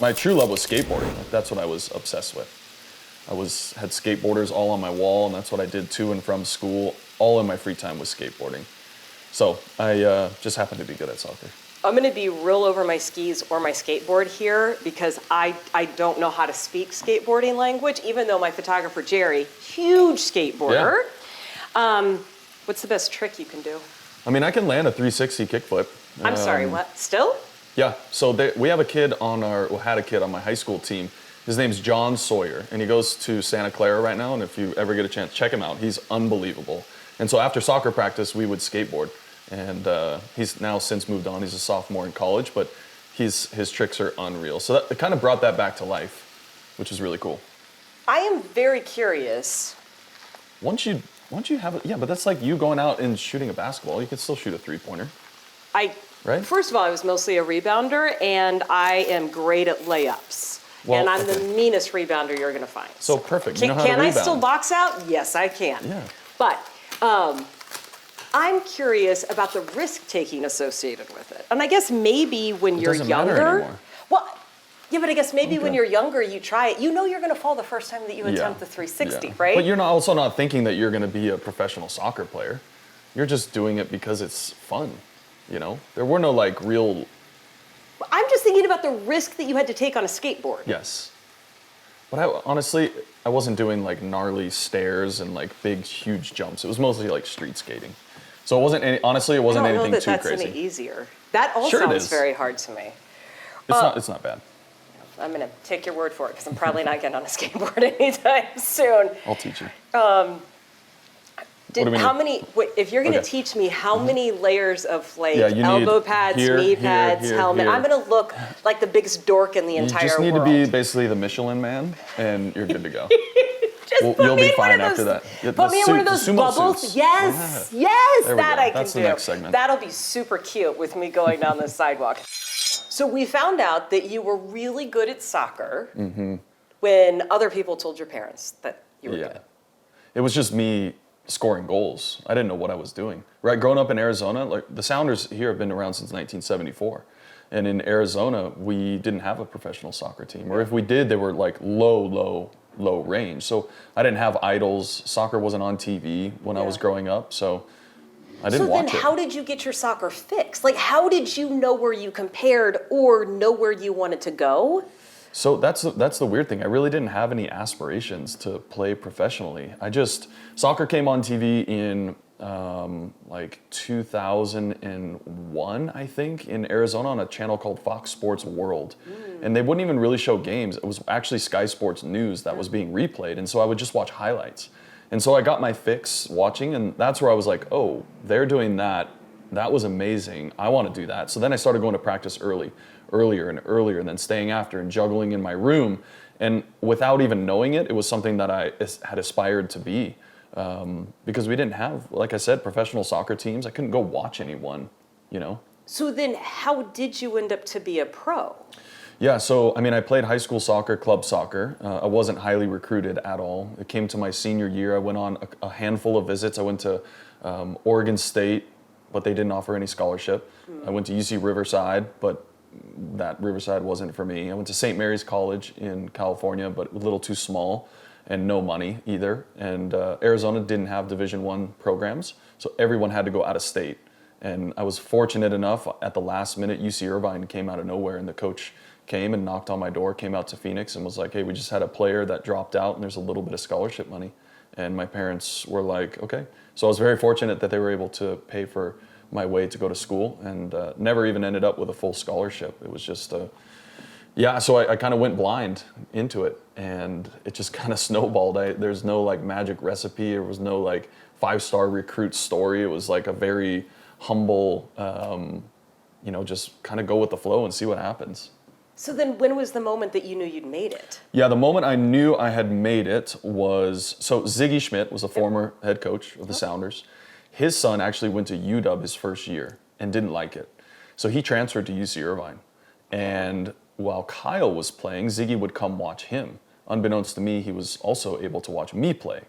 My true love was skateboarding. Like, that's what I was obsessed with. Had skateboarders all on my wall, and that's what I did to and from school. All in my free time was skateboarding. So I just happened to be good at soccer. I'm going to be real over my skis or my skateboard here because I don't know how to speak skateboarding language, even though my photographer, Jerry, huge skateboarder. Yeah. What's the best trick you can do? I mean, I can land a 360 kickflip. I'm sorry, what? Still? Yeah, so we have a kid had a kid on my high school team. His name's John Sawyer, and he goes to Santa Clara right now, and if you ever get a chance, check him out. He's unbelievable. And so after soccer practice, we would skateboard. And he's now since moved on. He's a sophomore in college, but his tricks are unreal. So it kind of brought that back to life, which is really cool. I am very curious. Once you have it, yeah, but that's like you going out and shooting a basketball. You can still shoot a three-pointer. Right? First of all, I was mostly a rebounder, and I am great at layups. Well, and I'm the meanest rebounder you're going to find. So perfect. You know how can to I rebound. still box out? Yes, I can. Yeah. But I'm curious about the risk-taking associated with it. And I guess maybe when you're doesn't younger. matter anymore. Well, yeah, but I guess maybe when you're younger, you try it. You know you're going to fall the first time that you attempt the 360, right? But you're also not thinking that you're going to be a professional soccer player. You're just doing it because it's fun, you know? There were no like real... I'm just thinking about the risk that you had to take on a skateboard. Yes. But honestly, I wasn't doing like gnarly stairs and like big, huge jumps. It was mostly like street skating. So it wasn't anything too crazy. I don't know that that's any easier. That all sounds very hard to me. It's not bad. I'm going to take your word for it because I'm probably not getting on a skateboard anytime soon. I'll teach you. If you're going to teach me how many layers of like elbow pads, knee pads, helmet, I'm going to look like the biggest dork in the entire world. You just need to be basically the Michelin man, and you're good to go. You'll be fine after that. Put me in one of those bubbles. Suits. Yes, that I can do. That's the next segment. That'll be super cute with me going down the sidewalk. So we found out that you were really good at soccer when other people told your parents that you were good. It was just me scoring goals. I didn't know what I was doing. Right, growing up in Arizona, like the Sounders here have been around since 1974. And in Arizona, we didn't have a professional soccer team. Or if we did, they were like low range. So I didn't have idols. Soccer wasn't on TV when I was growing up, so I didn't watch it. So then how did you get your soccer fix? Like how did you know where you compared or know where you wanted to go? So that's the weird thing. I really didn't have any aspirations to play professionally. Soccer came on TV in like 2001, I think, in Arizona on a channel called Fox Sports World. And they wouldn't even really show games. It was actually Sky Sports News that was being replayed. And so I would just watch highlights. And so I got my fix watching, and that's where I was like, oh, they're doing that. That was amazing. I want to do that. So then I started going to practice earlier and then staying after and juggling in my room. And without even knowing it, it was something that I had aspired to be. Because we didn't have, like I said, professional soccer teams. I couldn't go watch anyone, you know? So then how did you end up to be a pro? Yeah, so, I mean, I played high school soccer, club soccer. I wasn't highly recruited at all. It came to my senior year. I went on a handful of visits. I went to Oregon State, but they didn't offer any scholarship. I went to UC Riverside, but that Riverside wasn't for me. I went to St. Mary's College in California, but a little too small and no money either. And Arizona didn't have Division I programs, so everyone had to go out of state. And I was fortunate enough, at the last minute, UC Irvine came out of nowhere, and the coach came and knocked on my door, came out to Phoenix and was like, hey, we just had a player that dropped out and there's a little bit of scholarship money. And my parents were like, okay. So I was very fortunate that they were able to pay for my way to go to school, and never even ended up with a full scholarship. It was just, so I kind of went blind into it, and it just kind of snowballed. There's no like magic recipe. There was no like 5-star recruit story. It was like a very humble, just kind of go with the flow and see what happens. So then when was the moment that you knew you'd made it? Yeah, the moment I knew I had made it was, so Ziggy Schmidt was a former head coach of the Sounders. His son actually went to UW his first year and didn't like it. So he transferred to UC Irvine. And while Kyle was playing, Ziggy would come watch him. Unbeknownst to me, he was also able to watch me play.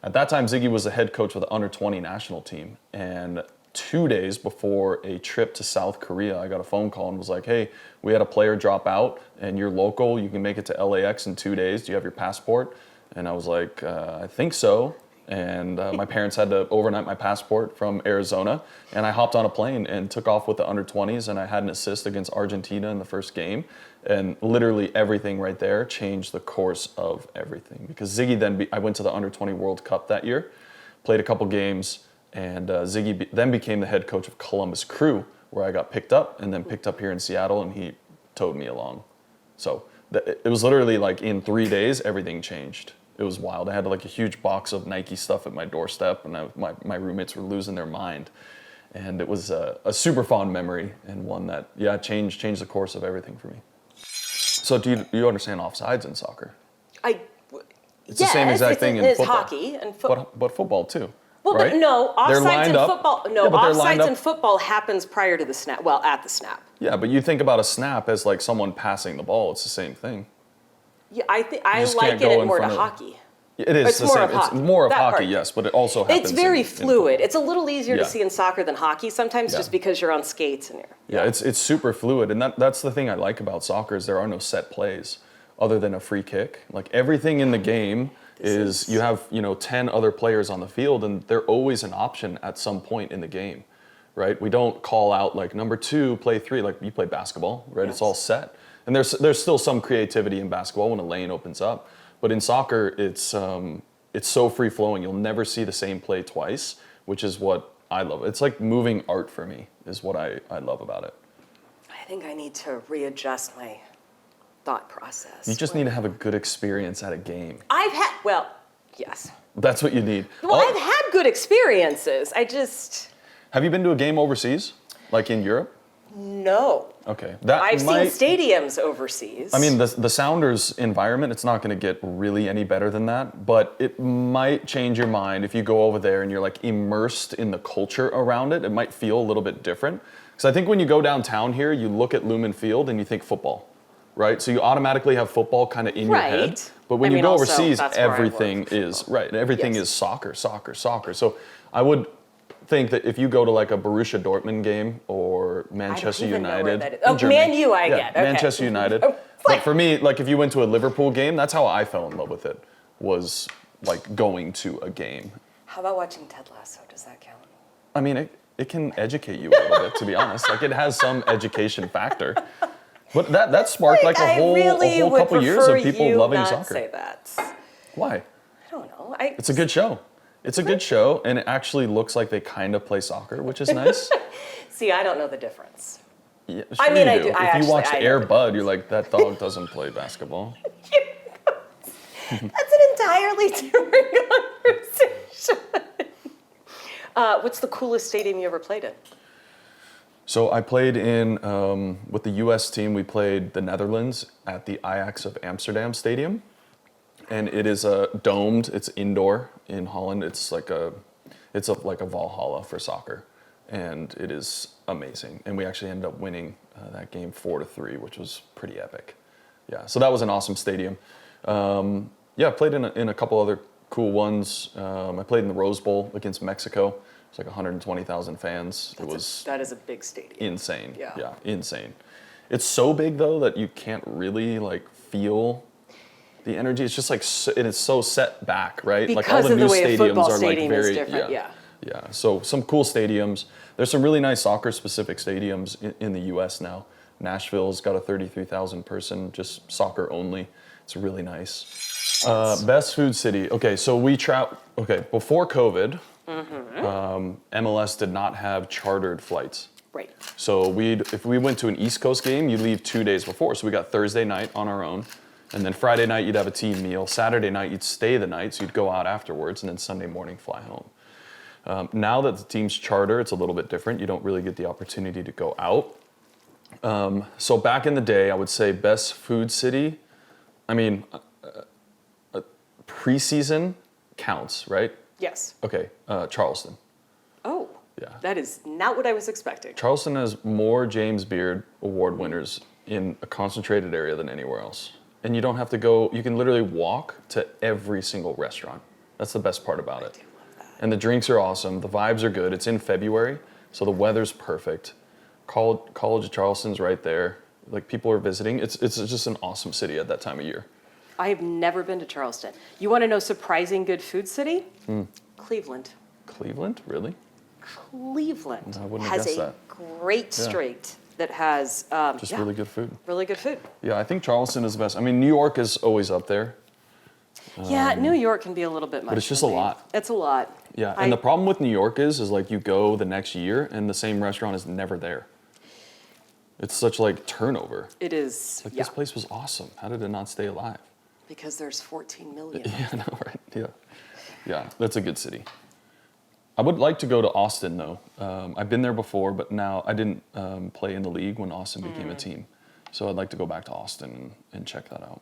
At that time, Ziggy was the head coach of the under-20 national team. And 2 days before a trip to South Korea, I got a phone call and was like, hey, we had a player drop out and you're local, you can make it to LAX in 2 days. Do you have your passport? And I was like, I think so. And my parents had to overnight my passport from Arizona. And I hopped on a plane and took off with the under 20s. And I had an assist against Argentina in the first game. And literally everything right there changed the course of everything. Because Ziggy then, I went to the under 20 World Cup that year, played a couple games. And Ziggy then became the head coach of Columbus Crew, where I got picked up and then picked up here in Seattle, and he towed me along. So it was literally like in 3 days, everything changed. It was wild. I had like a huge box of Nike stuff at my doorstep, and my roommates were losing their mind. And it was a super fond memory, and one that, changed the course of everything for me. So do you understand offsides in soccer? It's the same exact thing in football. Hockey and football. But football too. Well, right? but no, offsides in football. No, Yeah, but they're lined offsides up. in football happens prior to the snap. Well, at the snap. Yeah, but you think about a snap as like someone passing the ball. It's the same thing. Yeah, I just liken can't go it in more to front of- hockey. It is It's the more same. of hockey. It's more of That hockey, part. yes, but it also happens. It's very in fluid. football. It's a little easier to Yeah. see in soccer than hockey sometimes, Yeah. just because you're on skates and you're. Yeah, it's super fluid, and that's the thing I like about soccer is there are no set plays other than a free kick. Like everything in the game is you have 10 other players on the field, and they're always an option at some point in the game, right? We don't call out like number 2, play 3, like you play basketball, right? Yes. It's all set, and there's still some creativity in basketball when a lane opens up, but in soccer it's so free flowing. You'll never see the same play twice, which is what I love. It's like moving art for me is what I love about it. I think I need to readjust my thought process. You just need to have a good experience at a game. Yes. That's what you need. Well, I've had good experiences. Have you been to a game overseas, like in Europe? No. Okay, I've seen stadiums overseas. I mean, the Sounders environment, it's not going to get really any better than that, but it might change your mind if you go over there and you're like immersed in the culture around it. It might feel a little bit different. Because I think when you go downtown here, you look at Lumen Field and you think football, right? So you automatically have football kind of in your head. But when you go also, overseas, that's where I everything work for is, football. right, everything Yes. is soccer. So I would think that if you go to like a Borussia Dortmund game or Manchester even know where United, that is. in Oh, Germany. Man U I get, okay. Manchester United. But for me, like if you went to a Liverpool game, that's how I fell in love with it. Was like going to a game. How about watching Ted Lasso? Does that count? I mean, it can educate you a little bit, to be honest. Like it has some education factor. But that sparked like a whole couple years of people loving soccer. Say that. Why? I don't know. It's a good show. It's a good show, and it actually looks like they kind of play soccer, which is nice. See, I don't know the difference. Yeah, I mean, you I do. If you watch I know Air the Bud, you're like, that dog doesn't play basketball. That's an entirely different conversation. What's the coolest stadium you ever played in? So I played in, with the U.S. team, we played the Netherlands at the Ajax of Amsterdam Stadium. And it is domed, it's indoor in Holland. It's like a Valhalla for soccer. And it is amazing. And we actually ended up winning that game 4-3, which was pretty epic. Yeah, so that was an awesome stadium. I played in a couple other cool ones. I played in the Rose Bowl against Mexico. It's like 120,000 fans. That is a big stadium. Insane. Yeah. Insane. It's so big though that you can't really like feel the energy. It's just like it is so set back, right? Because like all the of the new way a stadiums football are like stadium is very different, yeah. Yeah. So some cool stadiums. There's some really nice soccer specific stadiums in the U.S. now. Nashville's got a 33,000 person just soccer only. It's really nice. Best food city. Okay, so before COVID. MLS did not have chartered flights. Right. So if we went to an East Coast game, you'd leave 2 days before. So we got Thursday night on our own, and then Friday night you'd have a team meal. Saturday night you'd stay the night, so you'd go out afterwards, and then Sunday morning fly home. Now that the team's charter, it's a little bit different. You don't really get the opportunity to go out. So back in the day, I would say best food city. I mean, preseason counts, right? Yes. Okay, Charleston. Oh. Yeah. That is not what I was expecting. Charleston has more James Beard Award winners in a concentrated area than anywhere else. And you don't have to go, you can literally walk to every single restaurant. That's the best part about it. I do love that. And the drinks are awesome, the vibes are good. It's in February, So the weather's perfect. College of Charleston's right there. Like people are visiting. It's just an awesome city at that time of year. I have never been to Charleston. You want to know surprising good food city? Cleveland. Cleveland, really? Cleveland I wouldn't have has guessed a that. great street that has Just really good food. really good food. Yeah, I think Charleston is the best. I mean, New York is always up there, Yeah, New York can be a little bit much. but it's just for a me. lot. It's a lot. Yeah, and the problem with New York is like you go the next year and the same restaurant is never there. It's such like turnover. It is. Like Yeah, this place was awesome. How did it not stay alive? because there's 14 million. Yeah, I know, right? Yeah, yeah, that's a good city. I would like to go to Austin though. I've been there before, but now I didn't play in the league when Austin became a team, so I'd like to go back to Austin and check that out.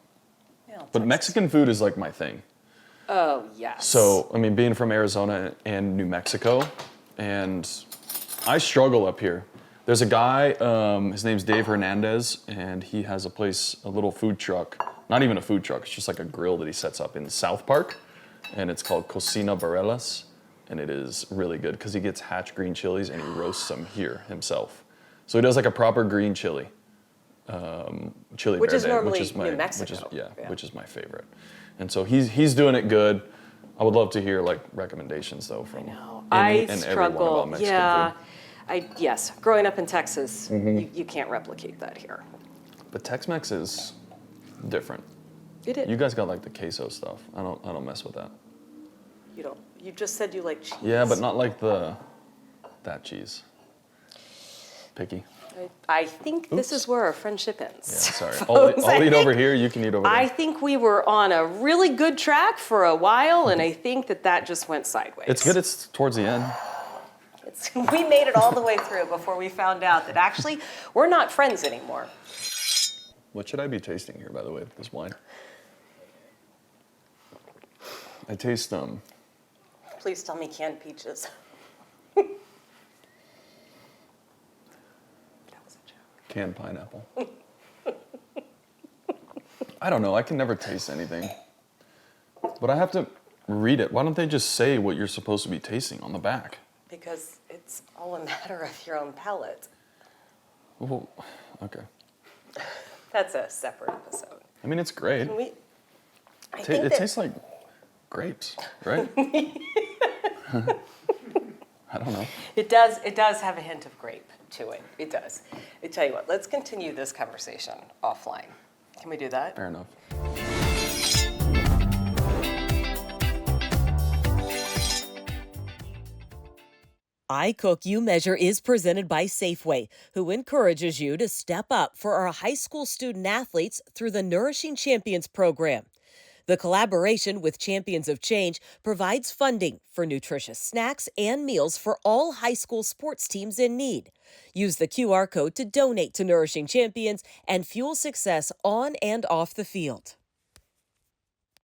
Yeah, But Texas. Mexican food is like my thing. Oh yes. So, I mean, being from Arizona and New Mexico, and I struggle up here. There's a guy, his name's Dave Hernandez, and he has a place, a little food truck. Not even a food truck, it's just like a grill that he sets up in South Park, and it's called Cocina Barelas, and it is really good because he gets hatch green chilies and he roasts them here himself. So he does like a proper green chili, chili Which is verde, normally which is my, New Mexico. yeah, which is my favorite. And so he's doing it good. I would love to hear like recommendations though from any and everyone struggle. about Mexican Yeah, food. yes. Growing up in Texas, Mm-hmm. you can't replicate that here. But Tex-Mex is different. It is. You guys got like the queso stuff. I don't mess with that. You don't. You just said you like cheese. Yeah, but not like that cheese. Picky. I think this is where our friendship ends. Yeah, sorry. folks. I'll eat over here. You can eat over there. I think we were on a really good track for a while, and I think that just went sideways. It's good. It's towards the end. We made it all the way through before we found out that actually we're not friends anymore. What should I be tasting here, by the way, with this wine? I taste Please tell me canned peaches. canned pineapple. I don't know. I can never taste anything. But I have to read it. Why don't they just say what you're supposed to be tasting on the back? Because it's all a matter of your own palate. Well, okay. That's a separate episode. I mean, it's great. Can we? It tastes like grapes, right? I don't know. It does. It does have a hint of grape to it. It does. I tell you what. Let's continue this conversation offline. Can we do that? Fair enough. I Cook, You Measure is presented by Safeway, who encourages you to step up for our high school student athletes through the Nourishing Champions program. The collaboration with Champions of Change provides funding for nutritious snacks and meals for all high school sports teams in need. Use the QR code to donate to Nourishing Champions and fuel success on and off the field.